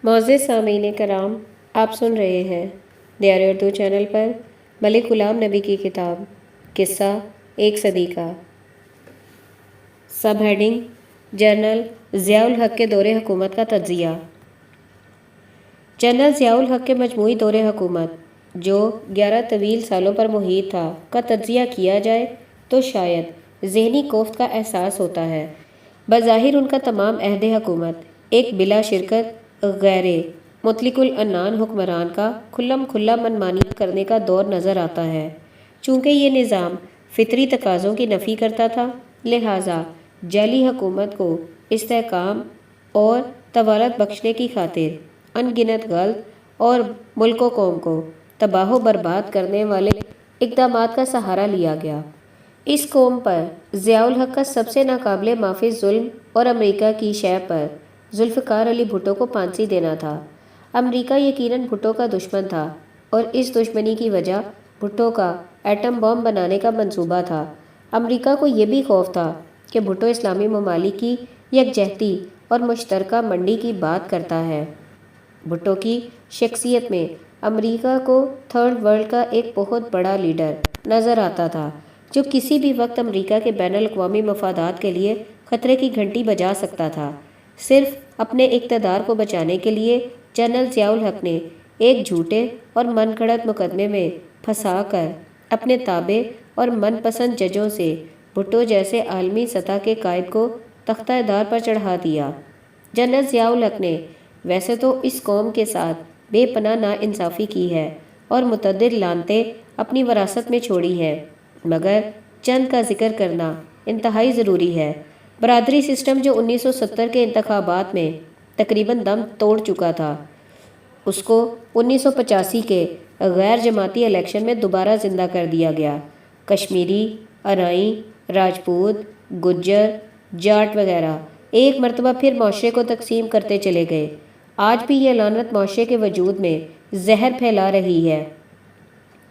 معزز سامعین کرام، آپ سن رہے ہیں دیار اردو چینل پر ملک غلام نبی کی کتاب قصہ ایک صدی کا۔ سب ہیڈنگ: جنرل ضیاء الحق کے دور حکومت کا تجزیہ۔ جنرل ضیاء الحق کے مجموعی دور حکومت، جو 11 طویل سالوں پر محیط تھا، کا تجزیہ کیا جائے تو شاید ذہنی کوفت کا احساس ہوتا ہے۔ بظاہر ان کا تمام عہد حکومت ایک بلا شرکت غیر مطلق العنان حکمران کا کھلم کھلا منمانی کرنے کا دور نظر آتا ہے۔ چونکہ یہ نظام فطری تقاضوں کی نفی کرتا تھا، لہٰذا جعلی حکومت کو استحکام اور طوالت بخشنے کی خاطر ان گنت غلط اور ملک و قوم کو تباہ و برباد کرنے والے اقدامات کا سہارا لیا گیا۔ اس قوم پر ضیاء الحق کا سب سے ناقابل معافی ظلم اور امریکہ کی شہ پر ذوالفقار علی بھٹو کو پھانسی دینا تھا۔ امریکہ یقیناً بھٹو کا دشمن تھا، اور اس دشمنی کی وجہ بھٹو کا ایٹم بم بنانے کا منصوبہ تھا۔ امریکہ کو یہ بھی خوف تھا کہ بھٹو اسلامی ممالک کی یکجہتی اور مشترکہ منڈی کی بات کرتا ہے۔ بھٹو کی شخصیت میں امریکہ کو تھرڈ ورلڈ کا ایک بہت بڑا لیڈر نظر آتا تھا، جو کسی بھی وقت امریکہ کے بین الاقوامی مفادات کے لیے خطرے کی گھنٹی بجا سکتا تھا۔ صرف اپنے اقتدار کو بچانے کے لیے جنرل ضیاء الحق نے ایک جھوٹے اور من گھڑت مقدمے میں پھنسا کر اپنے تابع اور من پسند ججوں سے بھٹو جیسے عالمی سطح کے قائد کو تختہ دار پر چڑھا دیا۔ جنرل ضیاء الحق نے ویسے تو اس قوم کے ساتھ بے پناہ ناانصافی کی ہے اور متعدد لعنتیں اپنی وراثت میں چھوڑی ہیں، مگر چند کا ذکر کرنا انتہائی ضروری ہے۔ برادری سسٹم، جو 1970 کے انتخابات میں تقریباً دم توڑ چکا تھا، اس کو 1985 کے غیر جماعتی الیکشن میں دوبارہ زندہ کر دیا گیا۔ کشمیری، ارائیں، راجپوت، گجر، جاٹ وغیرہ ایک مرتبہ پھر معاشرے کو تقسیم کرتے چلے گئے۔ آج بھی یہ لعنت معاشرے کے وجود میں زہر پھیلا رہی ہے۔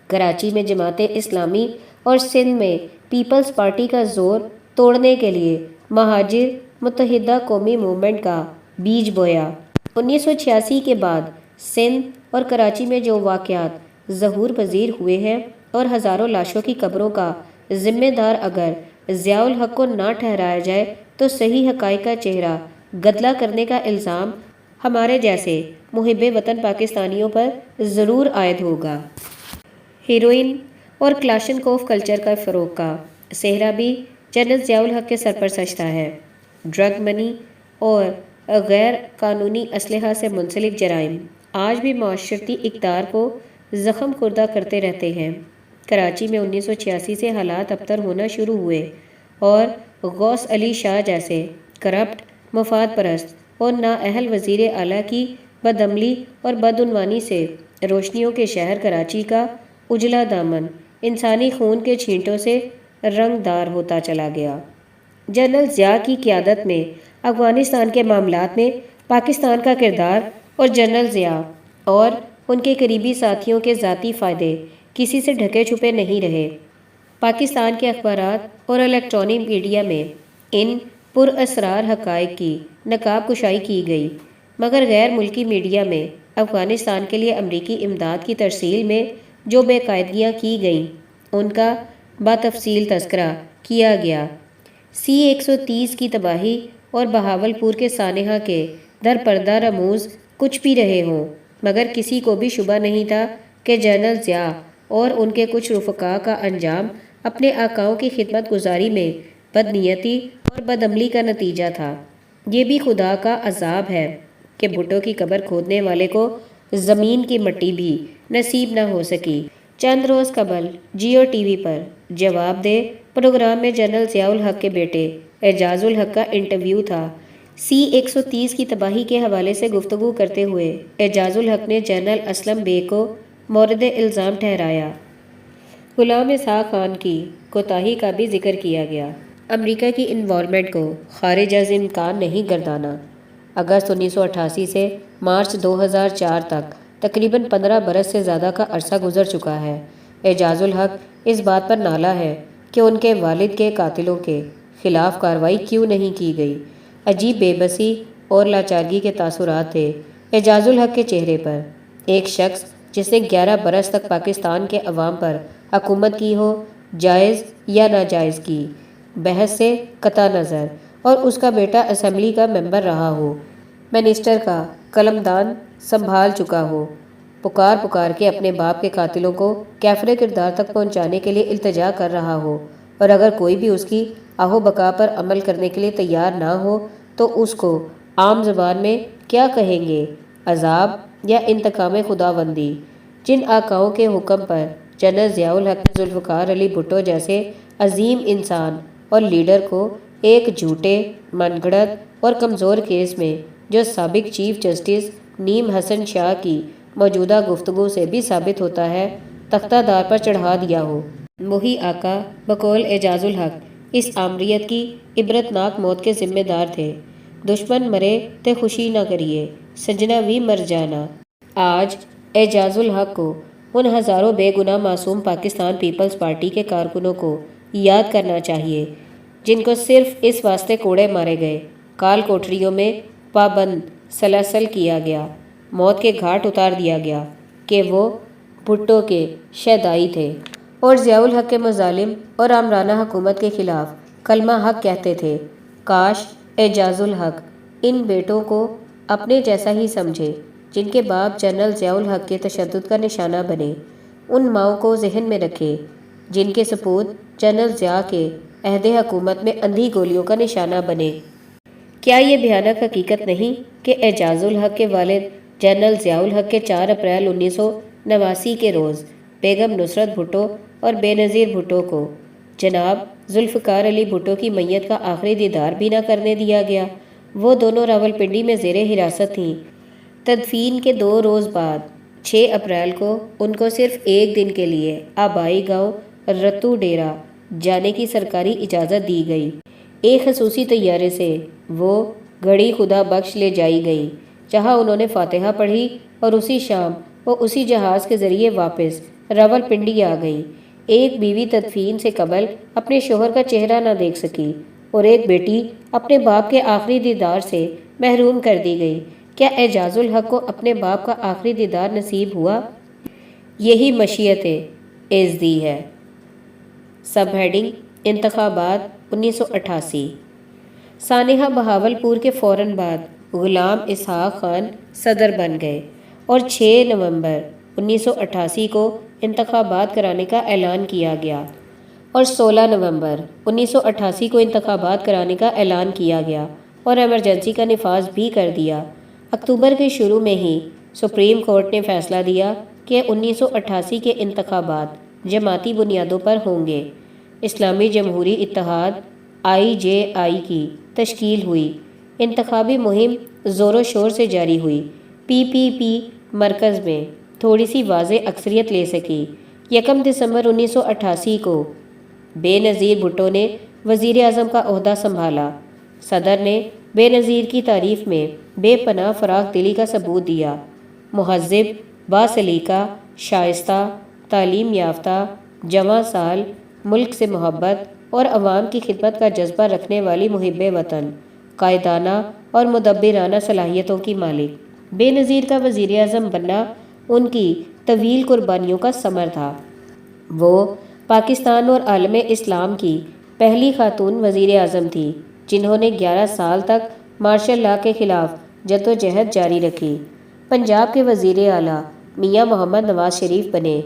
کراچی میں جماعت اسلامی اور سندھ میں پیپلز پارٹی کا زور توڑنے کے لیے مہاجر متحدہ قومی موومنٹ کا بیج بویا۔ 1986 کے بعد سندھ اور کراچی میں جو واقعات ظہور پذیر ہوئے ہیں اور ہزاروں لاشوں کی قبروں کا ذمہ دار اگر ضیاء الحق کو نہ ٹھہرایا جائے تو صحیح حقائق کا چہرہ گدلا کرنے کا الزام ہمارے جیسے محب وطن پاکستانیوں پر ضرور عائد ہوگا۔ ہیروئن اور کلاشنکوف کلچر کا فروغ کا صحرا بھی جنرل ضیاء الحق کے سر پر سجتا ہے۔ ڈرگ منی اور غیر قانونی اسلحہ سے منسلک جرائم آج بھی معاشرتی اقدار کو زخم خوردہ کرتے رہتے ہیں۔ کراچی میں 1986 سے حالات ابتر ہونا شروع ہوئے اور غوث علی شاہ جیسے کرپٹ، مفاد پرست اور نااہل وزیر اعلیٰ کی بدعملی اور بدعنوانی سے روشنیوں کے شہر کراچی کا اجلا دامن انسانی خون کے چھینٹوں سے رنگ دار ہوتا چلا گیا۔ جنرل ضیاء کی قیادت میں افغانستان کے معاملات میں پاکستان کا کردار اور جنرل ضیاء اور ان کے قریبی ساتھیوں کے ذاتی فائدے کسی سے ڈھکے چھپے نہیں رہے۔ پاکستان کے اخبارات اور الیکٹرانک میڈیا میں ان پراسرار حقائق کی نقاب کشائی کی گئی، مگر غیر ملکی میڈیا میں افغانستان کے لیے امریکی امداد کی ترسیل میں جو بے قاعدگیاں کی گئیں، ان کا بتفصیل تذکرہ کیا گیا۔ C-130 کی تباہی اور بہاولپور کے سانحہ کے در پردہ رموز کچھ بھی رہے ہوں، مگر کسی کو بھی شبہ نہیں تھا کہ جنرل ضیاء اور ان کے کچھ رفقا کا انجام اپنے آقاؤں کی خدمت گزاری میں بدنیتی اور بدعملی کا نتیجہ تھا۔ یہ بھی خدا کا عذاب ہے کہ بھٹو کی قبر کھودنے والے کو زمین کی مٹی بھی نصیب نہ ہو سکی۔ چند روز قبل جیو ٹی وی پر جواب دہ پروگرام میں جنرل ضیاء الحق کے بیٹے اعجاز الحق کا انٹرویو تھا۔ C-130 کی تباہی کے حوالے سے گفتگو کرتے ہوئے اعجاز الحق نے جنرل اسلم بے کو مورد الزام ٹھہرایا۔ غلام اسحاق خان کی کوتاہی کا بھی ذکر کیا گیا۔ امریکہ کی انوالومنٹ کو خارج از امکان نہیں گردانا۔ اگست 1988 سے مارچ 2004 تک تقریباً 15 برس سے زیادہ کا عرصہ گزر چکا ہے۔ اعجاز الحق اس بات پر نالا ہے کہ ان کے والد کے قاتلوں کے خلاف کارروائی کیوں نہیں کی گئی۔ عجیب بے بسی اور لاچارگی کے تاثرات تھے اعجاز الحق کے چہرے پر۔ ایک شخص جس نے 11 برس تک پاکستان کے عوام پر حکومت کی ہو، جائز یا ناجائز کی، بحث سے قطع نظر، اور اس کا بیٹا اسمبلی کا ممبر رہا ہو، منسٹر کا قلمدان سنبھال چکا ہو، پکار کے اپنے باپ کے قاتلوں کو کیفر کردار تک پہنچانے کے لیے التجا کر رہا ہو، اور اگر کوئی بھی اس کی آہو بقا پر عمل کرنے کے لیے تیار نہ ہو تو اس کو عام زبان میں کیا کہیں گے؟ عذاب یا انتقام خداوندی؟ جن آقاؤں کے حکم پر جنرل ضیاء الحق نے ذوالفقار علی بھٹو جیسے عظیم انسان اور لیڈر کو ایک جھوٹے، من گھڑت اور کمزور کیس میں جو سابق چیف جسٹس نیم حسن شاہ کی موجودہ گفتگو سے بھی ثابت ہوتا ہے، تختہ دار پر چڑھا دیا ہو۔ وہی آقا بقول اعجاز الحق اس آمریت کی عبرتناک موت کے ذمہ دار تھے۔ دشمن مرے تے خوشی نہ کریے، سجنا بھی مر جانا۔ آج اعجاز الحق کو ان ہزاروں بے گناہ معصوم پاکستان پیپلز پارٹی کے کارکنوں کو یاد کرنا چاہیے جن کو صرف اس واسطے کوڑے مارے گئے، کال کوٹریوں میں پابند سلاسل کیا گیا، موت کے گھاٹ اتار دیا گیا کہ وہ بھٹو کے شیدائی تھے اور ضیاء الحق کے مظالم اور آمرانہ حکومت کے خلاف کلمہ حق کہتے تھے۔ کاش اعجاز الحق ان بیٹوں کو اپنے جیسا ہی سمجھے جن کے باپ جنرل ضیاء الحق کے تشدد کا نشانہ بنے، ان ماؤں کو ذہن میں رکھے جن کے سپوت جنرل ضیاء کے عہد حکومت میں اندھی گولیوں کا نشانہ بنے۔ کیا یہ بھیانک حقیقت نہیں کہ اعجاز الحق کے والد جنرل ضیاء الحق کے 4 اپریل 1989 کے روز بیگم نصرت بھٹو اور بے نظیر بھٹو کو جناب ذوالفقار علی بھٹو کی میت کا آخری دیدار بھی نہ کرنے دیا گیا؟ وہ دونوں راولپنڈی میں زیر حراست تھیں۔ تدفین کے 2 روز بعد 6 اپریل کو ان کو صرف ایک دن کے لیے آبائی گاؤں رتو ڈیرہ جانے کی سرکاری اجازت دی گئی۔ ایک خصوصی طیارے سے وہ گھڑی خدا بخش لے جائی گئی جہاں انہوں نے فاتحہ پڑھی اور اسی شام وہ اسی جہاز کے ذریعے واپس راولپنڈی آ گئی۔ ایک بیوی تدفین سے قبل اپنے شوہر کا چہرہ نہ دیکھ سکی اور ایک بیٹی اپنے باپ کے آخری دیدار سے محروم کر دی گئی۔ کیا اعجاز الحق کو اپنے باپ کا آخری دیدار نصیب ہوا؟ یہی مشیت ایزدی ہے۔ سب ہیڈنگ: انتخابات 1988۔ سانحہ بہاولپور کے فوراً بعد غلام اسحاق خان صدر بن گئے اور 6 نومبر 1988 کو انتخابات کرانے کا اعلان کیا گیا اور 16 نومبر 1988 کو انتخابات کرانے کا اعلان کیا گیا اور ایمرجنسی کا نفاذ بھی کر دیا۔ اکتوبر کے شروع میں ہی سپریم کورٹ نے فیصلہ دیا کہ 1988 کے انتخابات جماعتی بنیادوں پر ہوں گے۔ اسلامی جمہوری اتحاد IJI کی تشکیل ہوئی۔ انتخابی مہم زور و شور سے جاری ہوئی۔ PPP مرکز میں تھوڑی سی واضح اکثریت لے سکی۔ 1 دسمبر 1988 کو بے نظیر بھٹو نے وزیر اعظم کا عہدہ سنبھالا۔ صدر نے بے نظیر کی تعریف میں بے پناہ فراخ دلی کا ثبوت دیا۔ مہذب، باسلیقہ، شائستہ، تعلیم یافتہ، جواں سال، ملک سے محبت اور عوام کی خدمت کا جذبہ رکھنے والی محب وطن، قائدانہ اور مدبرانہ صلاحیتوں کی مالک۔ بے نظیر کا وزیر اعظم بننا ان کی طویل قربانیوں کا ثمر تھا۔ وہ پاکستان اور عالم اسلام کی پہلی خاتون وزیر اعظم تھی جنہوں نے 11 سال تک مارشل لا کے خلاف جدوجہد جاری رکھی۔ پنجاب کے وزیر اعلیٰ میاں محمد نواز شریف بنے۔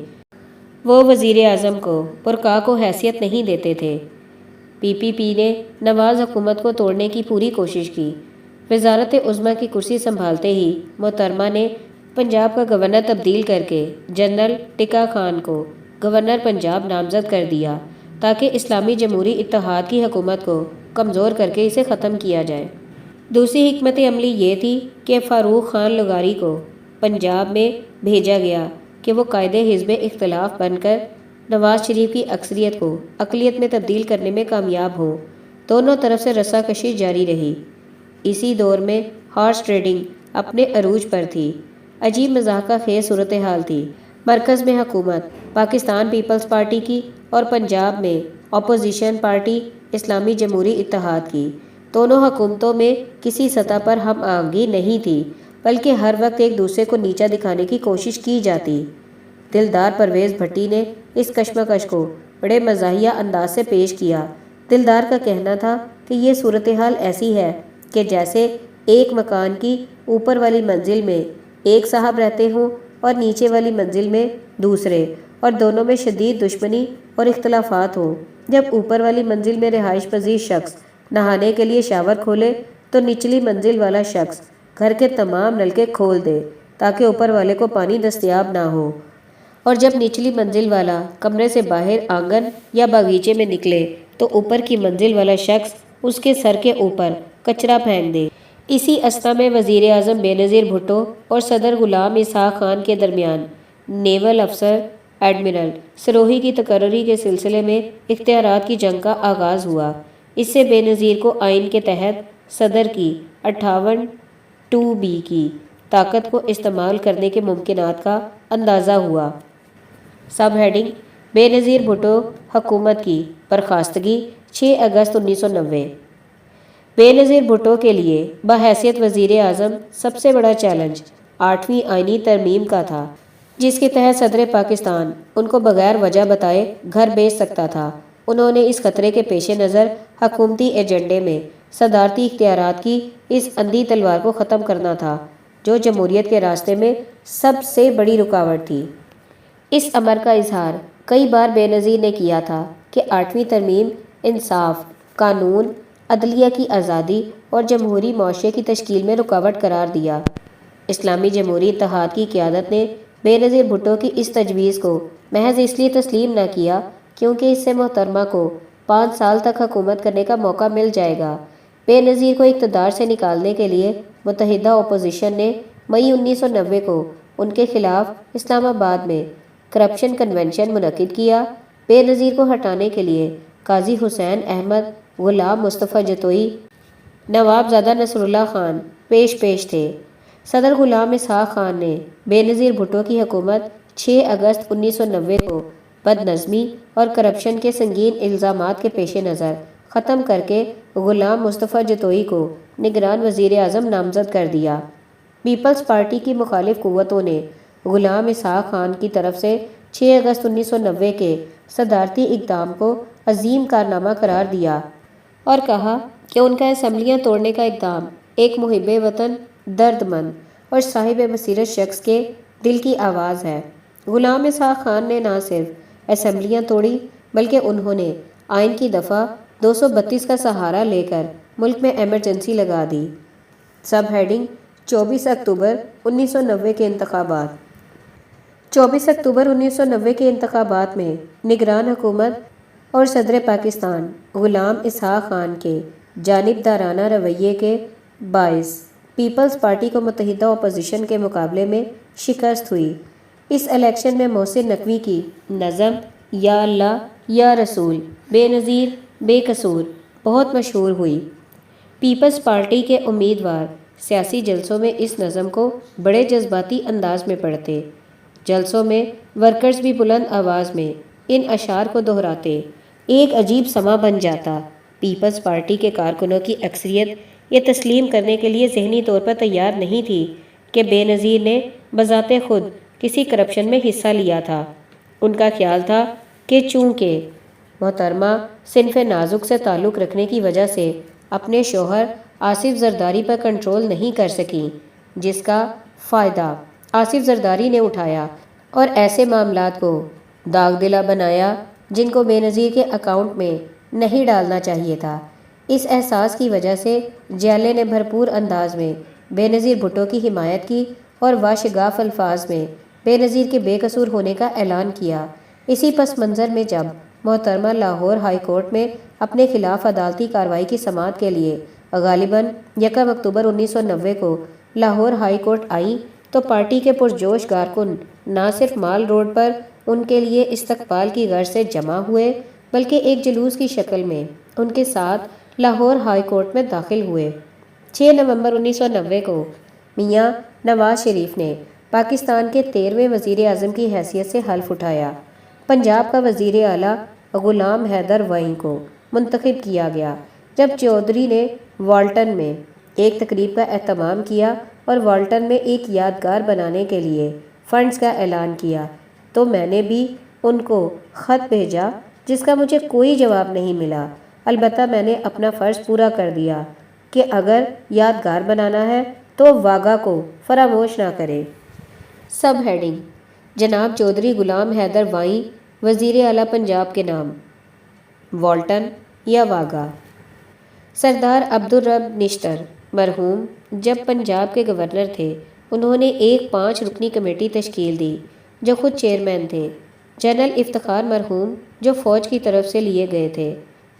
وہ وزیر اعظم کو پرکاہ کو حیثیت نہیں دیتے تھے۔ PPP نے نواز حکومت کو توڑنے کی پوری کوشش کی۔ وزارت عظمیٰ کی کرسی سنبھالتے ہی محترمہ نے پنجاب کا گورنر تبدیل کر کے جنرل ٹکا خان کو گورنر پنجاب نامزد کر دیا تاکہ اسلامی جمہوری اتحاد کی حکومت کو کمزور کر کے اسے ختم کیا جائے۔ دوسری حکمت عملی یہ تھی کہ فاروق خان لغاری کو پنجاب میں بھیجا گیا کہ وہ قائد حزب اختلاف بن کر نواز شریف کی اکثریت کو اقلیت میں تبدیل کرنے میں کامیاب ہوں۔ دونوں طرف سے رسا کشی جاری رہی۔ اسی دور میں ہارس ٹریڈنگ اپنے عروج پر تھی۔ عجیب مضحکہ خیز صورتحال تھی۔ مرکز میں حکومت پاکستان پیپلز پارٹی کی اور پنجاب میں اپوزیشن پارٹی اسلامی جمہوری اتحاد کی۔ دونوں حکومتوں میں کسی سطح پر ہم آہنگی نہیں تھی۔ بلکہ ہر وقت ایک دوسرے کو نیچا دکھانے کی کوشش کی جاتی۔ دلدار پرویز بھٹی نے اس کشمکش کو بڑے مزاحیہ انداز سے پیش کیا۔ دلدار کا کہنا تھا کہ یہ صورتحال ایسی ہے کہ جیسے ایک مکان کی اوپر والی منزل میں ایک صاحب رہتے ہوں اور نیچے والی منزل میں دوسرے، اور دونوں میں شدید دشمنی اور اختلافات ہوں۔ جب اوپر والی منزل میں رہائش پذیر شخص نہانے کے لیے شاور کھولے تو نچلی منزل والا شخص گھر کے تمام نلکے کھول دے تاکہ اوپر والے کو پانی دستیاب نہ ہو، اور جب نچلی منزل والا کمرے سے باہر آنگن یا باغیچے میں نکلے تو اوپر کی منزل والا شخص اس کے سر کے اوپر کچرا پھینک دے۔ اسی اثنا میں وزیر اعظم بے نظیر بھٹو اور صدر غلام اسحاق خان کے درمیان نیول افسر ایڈمرل سروہی کی تقرری کے سلسلے میں اختیارات کی جنگ کا آغاز ہوا۔ اس سے بے نظیر کو آئین کے تحت صدر کی 58(2)B کی طاقت کو استعمال کرنے کے ممکنات کا اندازہ ہوا۔ سب ہیڈنگ: بے نظیر بھٹو حکومت کی برخاستگی 6 اگست 1990۔ بے نظیر بھٹو کے لیے بحیثیت وزیر اعظم سب سے بڑا چیلنج 8ویں آئینی ترمیم کا تھا، جس کے تحت صدر پاکستان ان کو بغیر وجہ بتائے گھر بھیج سکتا تھا۔ انہوں نے اس خطرے کے پیش نظر حکومتی ایجنڈے میں صدارتی اختیارات کی اس اندھی تلوار کو ختم کرنا تھا جو جمہوریت کے راستے میں سب سے بڑی رکاوٹ تھی۔ اس امر کا اظہار کئی بار بے نظیر نے کیا تھا کہ 8ویں ترمیم انصاف، قانون، عدلیہ کی آزادی اور جمہوری معاشرے کی تشکیل میں رکاوٹ قرار دیا۔ اسلامی جمہوری اتحاد کی قیادت نے بے نظیر بھٹو کی اس تجویز کو محض اس لیے تسلیم نہ کیا کیونکہ اس سے محترمہ کو 5 سال تک حکومت کرنے کا موقع مل جائے گا۔ بے نظیر کو اقتدار سے نکالنے کے لیے متحدہ اپوزیشن نے مئی 1990 کو ان کے خلاف اسلام آباد میں کرپشن کنونشن منعقد کیا۔ بے نظیر کو ہٹانے کے لیے قاضی حسین احمد، غلام مصطفیٰ جتوئی، نواب زادہ نصر اللہ خان پیش تھے۔ صدر غلام اسحاق خان نے بے نظیر بھٹو کی حکومت 6 اگست 1990 کو بد نظمی اور کرپشن کے سنگین الزامات کے پیش نظر ختم کر کے غلام مصطفیٰ جتوئی کو نگران وزیر اعظم نامزد کر دیا۔ پیپلز پارٹی کی مخالف قوتوں نے غلام اسحاق خان کی طرف سے 6 اگست 1990 کے صدارتی اقدام کو عظیم کارنامہ قرار دیا اور کہا کہ ان کا اسمبلیاں توڑنے کا اقدام ایک محب وطن، درد مند اور صاحب بصیرت شخص کے دل کی آواز ہے۔ غلام اسحاق خان نے نہ صرف اسمبلیاں توڑی بلکہ انہوں نے آئین کی دفعہ 232 کا سہارا لے کر ملک میں ایمرجنسی لگا دی۔ سب ہیڈنگ: 24 اکتوبر 1990 کے انتخابات۔ 24 اکتوبر 1990 کے انتخابات میں نگران حکومت اور صدر پاکستان غلام اسحاق خان کے جانبدارانہ رویے کے باعث پیپلز پارٹی کو متحدہ اپوزیشن کے مقابلے میں شکست ہوئی۔ اس الیکشن میں محسن نقوی کی نظم یا اللہ یا رسول بے نظیر بے قصور بہت مشہور ہوئی۔ پیپلز پارٹی کے امیدوار سیاسی جلسوں میں اس نظم کو بڑے جذباتی انداز میں پڑھتے۔ جلسوں میں ورکرز بھی بلند آواز میں ان اشعار کو دہراتے۔ ایک عجیب سما بن جاتا۔ پیپلز پارٹی کے کارکنوں کی اکثریت یہ تسلیم کرنے کے لیے ذہنی طور پر تیار نہیں تھی کہ بے نظیر نے بذات خود کسی کرپشن میں حصہ لیا تھا۔ ان کا خیال تھا کہ چونکہ محترمہ صنف نازک سے تعلق رکھنے کی وجہ سے اپنے شوہر آصف زرداری پر کنٹرول نہیں کر سکیں، جس کا فائدہ آصف زرداری نے اٹھایا اور ایسے معاملات کو داغ دلہ بنایا جن کو بے نظیر کے اکاؤنٹ میں نہیں ڈالنا چاہیے تھا۔ اس احساس کی وجہ سے جیالے نے بھرپور انداز میں بے نظیر بھٹو کی حمایت کی اور واشگاف الفاظ میں بے نظیر کے بے قصور ہونے کا اعلان کیا۔ اسی پس منظر میں جب محترمہ لاہور ہائی کورٹ میں اپنے خلاف عدالتی کارروائی کی سماعت کے لیے غالباً 1 اکتوبر 1990 کو لاہور ہائی کورٹ آئیں تو پارٹی کے پرجوش کارکن نہ صرف مال روڈ پر ان کے لیے استقبال کی غرض سے جمع ہوئے بلکہ ایک جلوس کی شکل میں ان کے ساتھ لاہور ہائی کورٹ میں داخل ہوئے۔ 6 نومبر 1990 کو میاں نواز شریف نے پاکستان کے 13ویں وزیر اعظم کی حیثیت سے حلف اٹھایا۔ پنجاب کا وزیر اعلیٰ غلام حیدر ویں کو منتخب کیا گیا۔ جب چودھری نے والٹن میں ایک تقریب کا اہتمام کیا اور والٹن میں ایک یادگار بنانے کے لیے فنڈز کا اعلان کیا تو میں نے بھی ان کو خط بھیجا جس کا مجھے کوئی جواب نہیں ملا۔ البتہ میں نے اپنا فرض پورا کر دیا کہ اگر یادگار بنانا ہے تو واگا کو فراموش نہ کرے۔ سب ہیڈنگ: جناب چودھری غلام حیدر وائیں، وزیر اعلیٰ پنجاب کے نام۔ والٹن یا واگا۔ سردار عبدالرب نشتر مرحوم جب پنجاب کے گورنر تھے، انہوں نے ایک 5 رکنی کمیٹی تشکیل دی جو خود چیئرمین تھے۔ جنرل افتخار مرحوم جو فوج کی طرف سے لیے گئے تھے،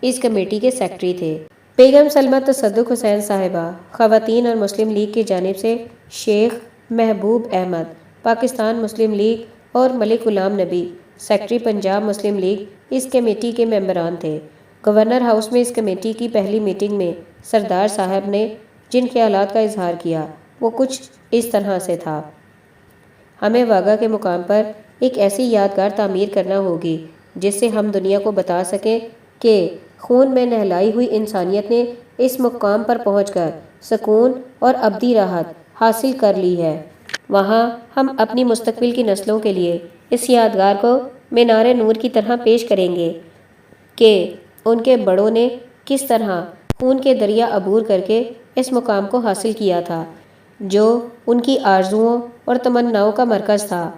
اس کمیٹی کے سیکرٹری تھے۔ بیگم سلمہ تصدق حسین صاحبہ، خواتین اور مسلم لیگ کی جانب سے شیخ محبوب احمد، پاکستان مسلم لیگ، اور ملک غلام نبی، سیکرٹری پنجاب مسلم لیگ، اس کمیٹی کے ممبران تھے۔ گورنر ہاؤس میں اس کمیٹی کی پہلی میٹنگ میں سردار صاحب نے جن خیالات کا اظہار کیا وہ کچھ اس طرح سے تھا: ہمیں واگا کے مقام پر ایک ایسی یادگار تعمیر کرنا ہوگی جس سے ہم دنیا کو بتا سکیں کہ خون میں نہلائی ہوئی انسانیت نے اس مقام پر پہنچ کر سکون اور ابدی راحت حاصل کر لی ہے۔ وہاں ہم اپنی مستقبل کی نسلوں کے لیے اس یادگار کو مینار نور کی طرح پیش کریں گے کہ ان کے بڑوں نے کس طرح خون کے دریا عبور کر کے اس مقام کو حاصل کیا تھا جو ان کی آرزوؤں اور تمناؤں کا مرکز تھا۔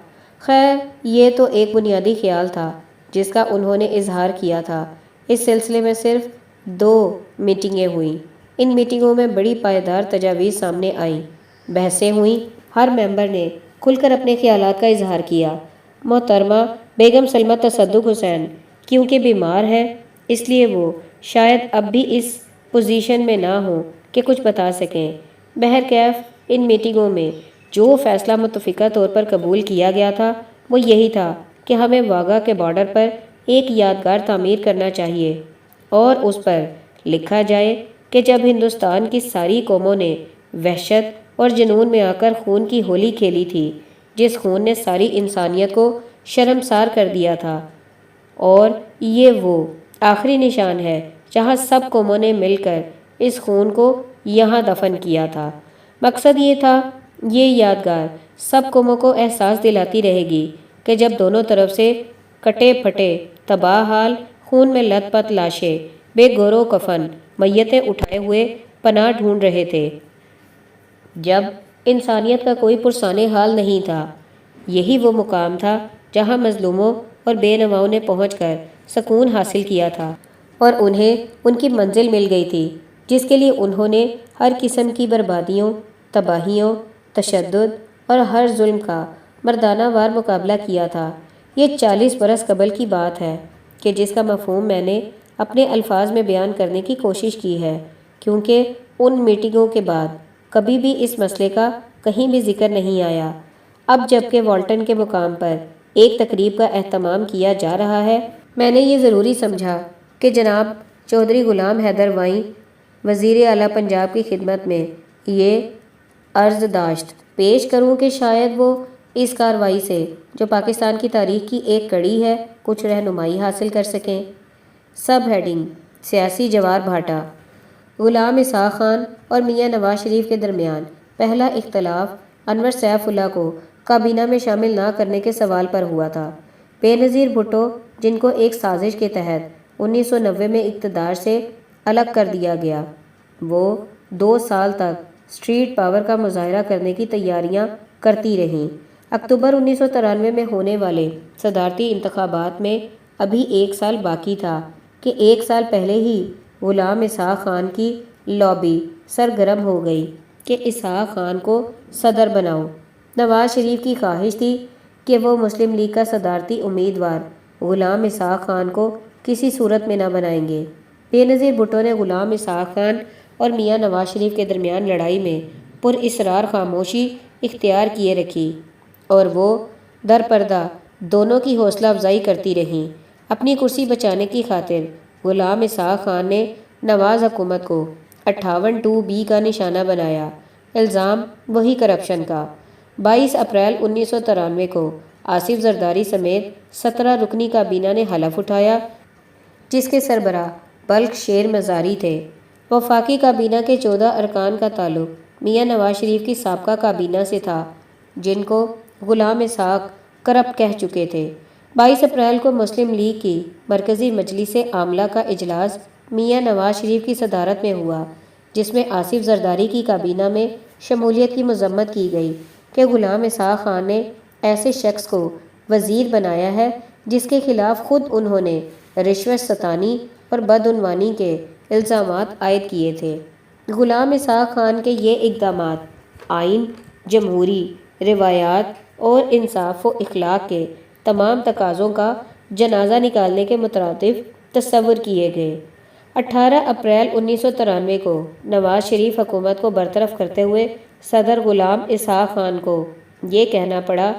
خیر، یہ تو ایک بنیادی خیال تھا جس کا انہوں نے اظہار کیا تھا۔ اس سلسلے میں صرف 2 میٹنگیں ہوئیں۔ ان میٹنگوں میں بڑی پائیدار تجاویز سامنے آئیں، بحثیں ہوئیں، ہر ممبر نے کھل کر اپنے خیالات کا اظہار کیا۔ محترمہ بیگم سلمہ تصدق حسین کیونکہ بیمار ہے، اس لیے وہ شاید اب بھی اس پوزیشن میں نہ ہوں کہ کچھ بتا سکیں۔ بہرکیف ان میٹنگوں میں جو فیصلہ متفقہ طور پر قبول کیا گیا تھا وہ یہی تھا کہ ہمیں واگا کے بارڈر پر ایک یادگار تعمیر کرنا چاہیے اور اس پر لکھا جائے کہ جب ہندوستان کی ساری قوموں نے وحشت اور جنون میں آ کر خون کی ہولی کھیلی تھی، جس خون نے ساری انسانیت کو شرمسار کر دیا تھا، اور یہ وہ آخری نشان ہے جہاں سب قوموں نے مل کر اس خون کو یہاں دفن کیا تھا۔ مقصد یہ تھا، یہ یادگار سب قوموں کو احساس دلاتی رہے گی کہ جب دونوں طرف سے کٹے پھٹے تباہ حال خون میں لت پت لاشیں بے گور و کفن میتیں اٹھائے ہوئے پناہ ڈھونڈ رہے تھے، جب انسانیت کا کوئی پرسانے حال نہیں تھا، یہی وہ مقام تھا جہاں مظلوموں اور بے نواؤں نے پہنچ کر سکون حاصل کیا تھا اور انہیں ان کی منزل مل گئی تھی جس کے لیے انہوں نے ہر قسم کی بربادیوں، تباہیوں، تشدد اور ہر ظلم کا مردانہ وار مقابلہ کیا تھا۔ یہ 40 برس قبل کی بات ہے کہ جس کا مفہوم میں نے اپنے الفاظ میں بیان کرنے کی کوشش کی ہے، کیونکہ ان میٹنگوں کے بعد کبھی بھی اس مسئلے کا کہیں بھی ذکر نہیں آیا۔ اب جب کہ والٹن کے مقام پر ایک تقریب کا اہتمام کیا جا رہا ہے، میں نے یہ ضروری سمجھا کہ جناب چودھری غلام حیدر وائیں، وزیر اعلیٰ پنجاب کی خدمت میں یہ عرض داشت پیش کروں کہ شاید وہ اس کارروائی سے جو پاکستان کی تاریخ کی ایک کڑی ہے کچھ رہنمائی حاصل کر سکیں۔ سب ہیڈنگ: سیاسی جوار بھاٹا۔ غلام اسحاق خان اور میاں نواز شریف کے درمیان پہلا اختلاف انور سیف اللہ کو کابینہ میں شامل نہ کرنے کے سوال پر ہوا تھا۔ بے نظیر بھٹو، جن کو ایک سازش کے تحت 1990 میں اقتدار سے الگ کر دیا گیا، وہ 2 سال تک اسٹریٹ پاور کا مظاہرہ کرنے کی تیاریاں کرتی رہیں۔ اکتوبر 1993 میں ہونے والے صدارتی انتخابات میں ابھی 1 سال باقی تھا کہ 1 سال پہلے ہی غلام اسحاق خان کی لابی سرگرم ہو گئی کہ اسحاق خان کو صدر بناؤ۔ نواز شریف کی خواہش تھی کہ وہ مسلم لیگ کا صدارتی امیدوار غلام اسحاق خان کو کسی صورت میں نہ بنائیں گے۔ بے نظیر بھٹو نے غلام اسحاق خان اور میاں نواز شریف کے درمیان لڑائی میں پر اصرار خاموشی اختیار کیے رکھی اور وہ درپردہ دونوں کی حوصلہ افزائی کرتی رہیں۔ اپنی کرسی بچانے کی خاطر غلام اسحاق خان نے نواز حکومت کو 58(2)(b) کا نشانہ بنایا، الزام وہی کرپشن کا۔ 22 اپریل 1993 کو آصف زرداری سمیت 17 رکنی کابینہ نے حلف اٹھایا جس کے سربراہ بلخ شیر مزاری تھے۔ وفاقی کابینہ کے 14 ارکان کا تعلق میاں نواز شریف کی سابقہ کابینہ سے تھا، جن کو غلام اسحاق کرپٹ کہہ چکے تھے۔ 22 اپریل کو مسلم لیگ کی مرکزی مجلس عاملہ کا اجلاس میاں نواز شریف کی صدارت میں ہوا، جس میں آصف زرداری کی کابینہ میں شمولیت کی مذمت کی گئی کہ غلام اسحاق خان نے ایسے شخص کو وزیر بنایا ہے جس کے خلاف خود انہوں نے رشوت ستانی اور بدعنوانی کے الزامات عائد کیے تھے۔ غلام اسحاق خان کے یہ اقدامات آئین، جمہوری روایات اور انصاف و اخلاق کے تمام تقاضوں کا جنازہ نکالنے کے مترادف تصور کیے گئے۔ 18 اپریل 1993 کو نواز شریف حکومت کو برطرف کرتے ہوئے صدر غلام اسحاق خان کو یہ کہنا پڑا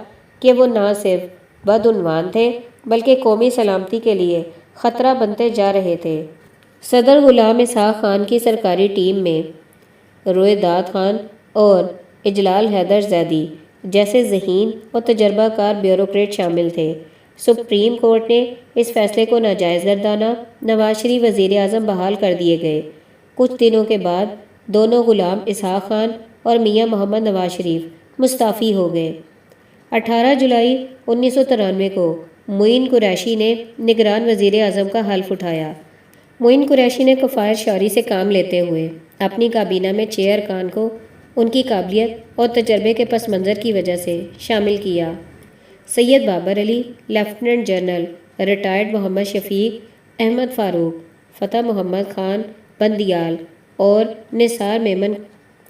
کہ وہ نہ صرف بدعنوان تھے بلکہ قومی سلامتی کے لیے خطرہ بنتے جا رہے تھے۔ صدر غلام اسحاق خان کی سرکاری ٹیم میں رویداد خان اور اجلال حیدر زیدی جیسے ذہین اور تجربہ کار بیوروکریٹ شامل تھے۔ سپریم کورٹ نے اس فیصلے کو ناجائز گردانا، نواز شریف وزیر اعظم بحال کر دیے گئے۔ کچھ دنوں کے بعد دونوں غلام اسحاق خان اور میاں محمد نواز شریف مستعفی ہو گئے۔ 18 جولائی 1993 کو معین قریشی نے نگران وزیر اعظم کا حلف اٹھایا۔ معین قریشی نے کفایت شعوری سے کام لیتے ہوئے اپنی کابینہ میں 6 ارکان کو ان کی قابلیت اور تجربے کے پس منظر کی وجہ سے شامل کیا۔ سید بابر علی، لیفٹیننٹ جنرل ریٹائرڈ محمد شفیق احمد فاروق، فتح محمد خان بندیال اور نثار میمن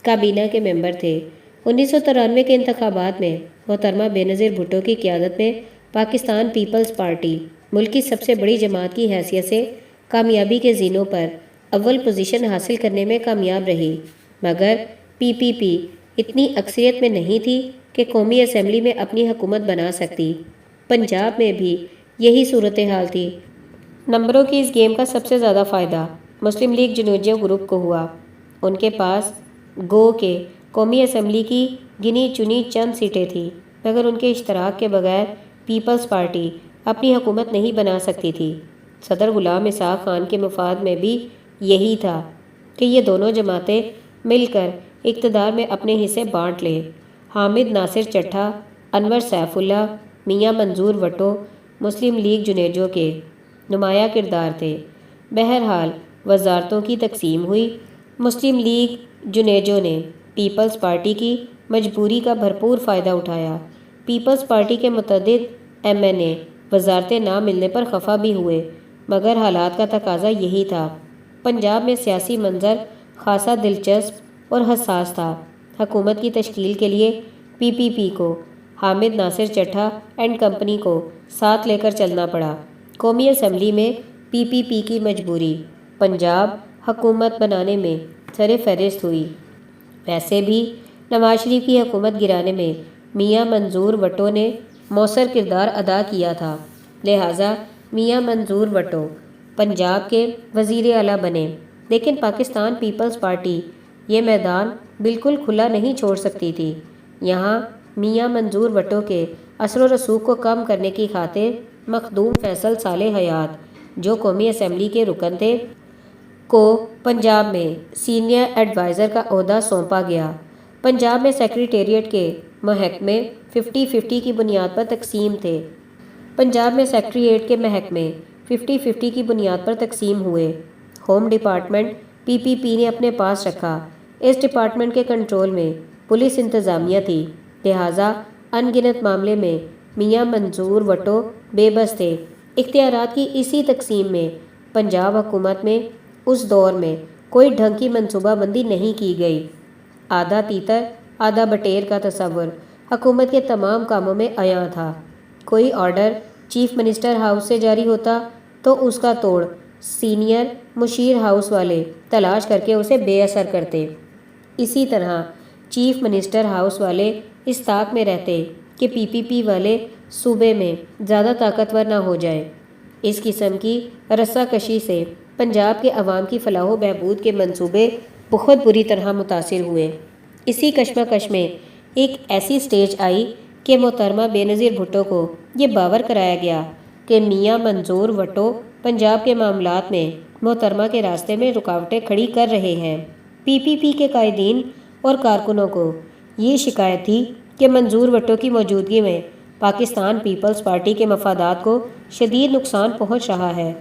کابینہ کے ممبر تھے۔ 1993 کے انتخابات میں محترمہ بینظیر بھٹو کی قیادت میں پاکستان پیپلز پارٹی ملک کی سب سے بڑی جماعت کی حیثیت سے کامیابی کے زینوں پر اول پوزیشن حاصل کرنے میں کامیاب رہی، مگر پی پی پی اتنی اکثریت میں نہیں تھی کہ قومی اسمبلی میں اپنی حکومت بنا سکتی۔ پنجاب میں بھی یہی صورتحال تھی۔ نمبروں کی اس گیم کا سب سے زیادہ فائدہ مسلم لیگ جنوجیو گروپ کو ہوا۔ ان کے پاس گو کہ قومی اسمبلی کی گنی چنی چند سیٹیں تھیں، مگر ان کے اشتراک کے بغیر پیپلز پارٹی اپنی حکومت نہیں بنا سکتی تھی۔ صدر غلام اسحاق خان کے مفاد میں بھی یہی تھا کہ یہ دونوں جماعتیں مل کر اقتدار میں اپنے حصے بانٹ لیں۔ حامد ناصر چٹھا، انور سیف اللہ، میاں منظور وٹو مسلم لیگ جنیجو کے نمایاں کردار تھے۔ بہرحال وزارتوں کی تقسیم ہوئی۔ مسلم لیگ جنیجو نے پیپلز پارٹی کی مجبوری کا بھرپور فائدہ اٹھایا۔ پیپلز پارٹی کے متعدد ایم این اے وزارتیں نہ ملنے پر خفا بھی ہوئے، مگر حالات کا تقاضا یہی تھا۔ پنجاب میں سیاسی منظر خاصا دلچسپ اور حساس تھا۔ حکومت کی تشکیل کے لیے پی پی پی کو حامد ناصر چٹھا اینڈ کمپنی کو ساتھ لے کر چلنا پڑا۔ قومی اسمبلی میں پی پی پی کی مجبوری پنجاب حکومت بنانے میں سر فہرست ہوئی۔ ویسے بھی نواز شریف کی حکومت گرانے میں میاں منظور وٹو نے مؤثر کردار ادا کیا تھا، لہٰذا میاں منظور وٹو پنجاب کے وزیر اعلیٰ بنے۔ لیکن پاکستان پیپلز پارٹی یہ میدان بالکل کھلا نہیں چھوڑ سکتی تھی۔ یہاں میاں منظور وٹو کے اثر و رسوخ کو کم کرنے کی خاطر مخدوم فیصل صالح حیات، جو قومی اسمبلی کے رکن تھے، کو پنجاب میں سینئر ایڈوائزر کا عہدہ سونپا گیا۔ پنجاب میں سیکریٹریٹ کے محکمے 50-50 کی بنیاد پر تقسیم تھے۔ پنجاب میں سیکریٹریٹ کے محکمے 50-50 کی بنیاد پر تقسیم ہوئے۔ ہوم ڈپارٹمنٹ پی پی پی نے اپنے پاس رکھا۔ اس ڈپارٹمنٹ کے کنٹرول میں پولیس انتظامیہ تھی، لہٰذا ان گنت معاملے میں میاں منظور وٹو بے بس تھے۔ اختیارات کی اسی تقسیم میں پنجاب حکومت میں اس دور میں کوئی ڈھنگ کی منصوبہ بندی نہیں کی گئی۔ آدھا تیتر آدھا بٹیر کا تصور حکومت کے تمام کاموں میں عیاں تھا۔ کوئی آرڈر چیف منسٹر ہاؤس سے جاری ہوتا تو اس کا توڑ سینئر مشیر ہاؤس والے تلاش کر کے اسے بے اثر کرتے۔ اسی طرح چیف منسٹر ہاؤس والے اس طاق میں رہتے کہ پی پی پی والے صوبے میں زیادہ طاقتور نہ ہو جائیں۔ اس قسم کی رسہ کشی سے پنجاب کے عوام کی فلاح و بہبود کے منصوبے بہت بری طرح متاثر ہوئے۔ اسی کشمکش میں ایک ایسی سٹیج آئی کہ محترمہ بینظیر بھٹو کو یہ باور کرایا گیا کہ میاں منظور وٹو پنجاب کے معاملات میں محترمہ کے راستے میں رکاوٹیں کھڑی کر رہے ہیں۔ پی پی پی کے قائدین اور کارکنوں کو یہ شکایت تھی کہ منظور بھٹو کی موجودگی میں پاکستان پیپلز پارٹی کے مفادات کو شدید نقصان پہنچ رہا ہے۔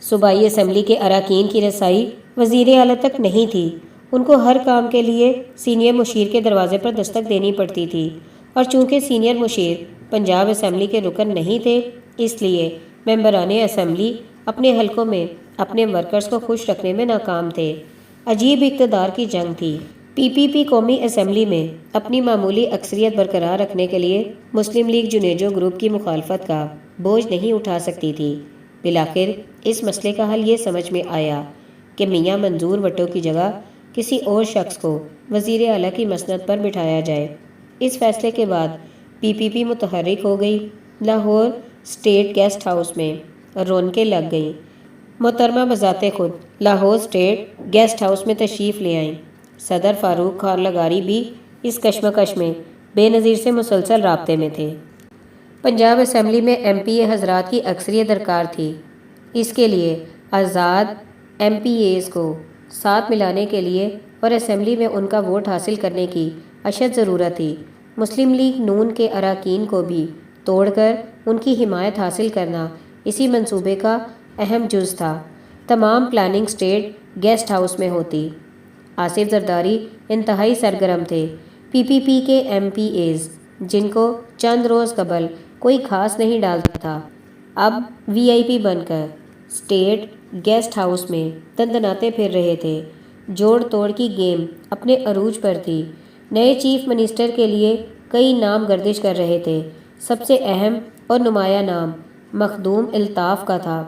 صوبائی اسمبلی کے اراکین کی رسائی وزیر اعلیٰ تک نہیں تھی۔ ان کو ہر کام کے لیے سینئر مشیر کے دروازے پر دستک دینی پڑتی تھی، اور چونکہ سینئر مشیر پنجاب اسمبلی کے رکن نہیں تھے، اس لیے ممبران اسمبلی اپنے حلقوں میں اپنے ورکرز کو خوش رکھنے میں ناکام تھے۔ عجیب اقتدار کی جنگ تھی۔ پی قومی اسمبلی میں اپنی معمولی اکثریت برقرار رکھنے کے لیے مسلم لیگ جنیجو گروپ کی مخالفت کا بوجھ نہیں اٹھا سکتی تھی۔ بالآخر اس مسئلے کا حل یہ سمجھ میں آیا کہ میاں منظور بھٹو کی جگہ کسی اور شخص کو وزیر اعلیٰ کی مسند پر بٹھایا جائے۔ اس فیصلے کے بعد پی متحرک ہو گئی۔ لاہور اسٹیٹ گیسٹ ہاؤس میں رونقیں لگ گئیں۔ محترمہ بذات خود لاہور اسٹیٹ گیسٹ ہاؤس میں تشریف لے آئیں۔ صدر فاروق خان لغاری بھی اس کشمکش میں بے نظیر سے مسلسل رابطے میں تھے۔ پنجاب اسمبلی میں ایم پی اے حضرات کی اکثریت درکار تھی۔ اس کے لیے آزاد ایم پی ایز کو ساتھ ملانے کے لیے اور اسمبلی میں ان کا ووٹ حاصل کرنے کی اشد ضرورت تھی۔ مسلم لیگ نون کے اراکین کو بھی توڑ کر ان کی حمایت حاصل کرنا اسی منصوبے کا اہم جز تھا۔ تمام پلاننگ اسٹیٹ گیسٹ ہاؤس میں ہوتی۔ آصف زرداری انتہائی سرگرم تھے۔ پی کے ایم پی ایز جن کو چند روز قبل کوئی خاص نہیں ڈالتا تھا، اب وی آئی پی بن کر اسٹیٹ گیسٹ ہاؤس میں دندناتے پھر رہے تھے۔ جوڑ توڑ کی گیم اپنے عروج پر تھی۔ نئے چیف منسٹر کے لیے کئی نام گردش کر رہے تھے۔ سب سے اہم اور نمایاں نام مخدوم الطاف کا تھا۔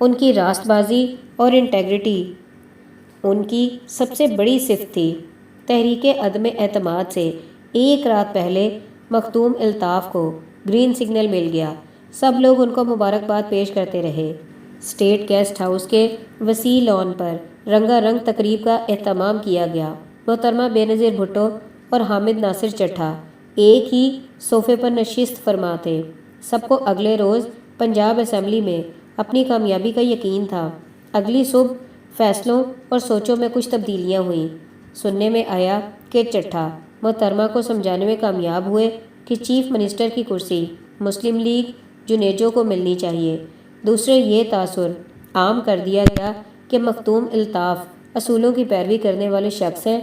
ان کی راست بازی اور انٹیگریٹی ان کی سب سے بڑی صفت تھی۔ تحریک عدم اعتماد سے ایک رات پہلے مخدوم الطاف کو گرین سگنل مل گیا۔ سب لوگ ان کو مبارکباد پیش کرتے رہے۔ اسٹیٹ گیسٹ ہاؤس کے وسیع لان پر رنگا رنگ تقریب کا اہتمام کیا گیا۔ محترمہ بے نظیر بھٹو اور حامد ناصر چٹھا ایک ہی صوفے پر نشست فرما تھے۔ سب کو اگلے روز پنجاب اسمبلی میں اپنی کامیابی کا یقین تھا۔ اگلی صبح فیصلوں اور سوچوں میں کچھ تبدیلیاں ہوئیں۔ سننے میں آیا کہ چٹھا محترمہ کو سمجھانے میں کامیاب ہوئے کہ چیف منسٹر کی کرسی مسلم لیگ جنیجو کو ملنی چاہیے۔ دوسرے یہ تاثر عام کر دیا گیا کہ مخدوم الطاف اصولوں کی پیروی کرنے والے شخص ہیں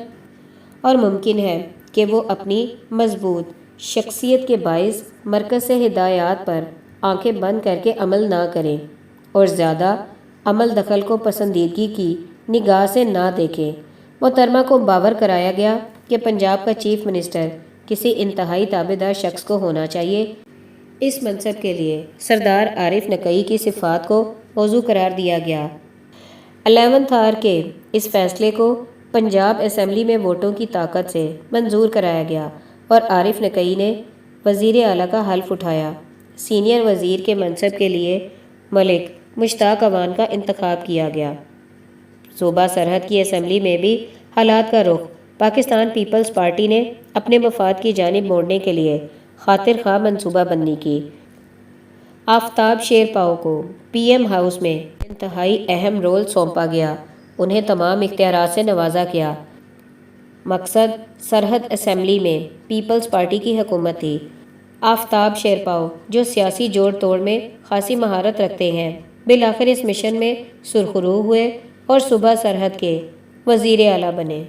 اور ممکن ہے کہ وہ اپنی مضبوط شخصیت کے باعث مرکز سے ہدایات پر آنکھیں بند کر کے عمل نہ کریں اور زیادہ عمل دخل کو پسندیدگی کی نگاہ سے نہ دیکھیں۔ محترمہ کو باور کرایا گیا کہ پنجاب کا چیف منسٹر کسی انتہائی تابعدار شخص کو ہونا چاہیے۔ اس منصب کے لیے سردار عارف نقئی کی صفات کو موضوع قرار دیا گیا۔ 11 آر کے اس فیصلے کو پنجاب اسمبلی میں ووٹوں کی طاقت سے منظور کرایا گیا اور عارف نقئی نے وزیر اعلیٰ کا حلف اٹھایا۔ سینئر وزیر کے منصب کے لیے ملک مشتاق اعوان کا انتخاب کیا گیا۔ صوبہ سرحد کی اسمبلی میں بھی حالات کا رخ پاکستان پیپلز پارٹی نے اپنے مفاد کی جانب موڑنے کے لیے خاطر خواہ منصوبہ بندی کی۔ آفتاب شیرپاؤ کو پی ایم ہاؤس میں انتہائی اہم رول سونپا گیا۔ انہیں تمام اختیارات سے نوازا گیا۔ مقصد سرحد اسمبلی میں پیپلز پارٹی کی حکومت تھی۔ آفتاب شیرپاؤ جو سیاسی جوڑ توڑ میں خاصی مہارت رکھتے ہیں، بالآخر اس مشن میں سرخرو ہوئے اور صوبہ سرحد کے وزیر اعلیٰ بنے۔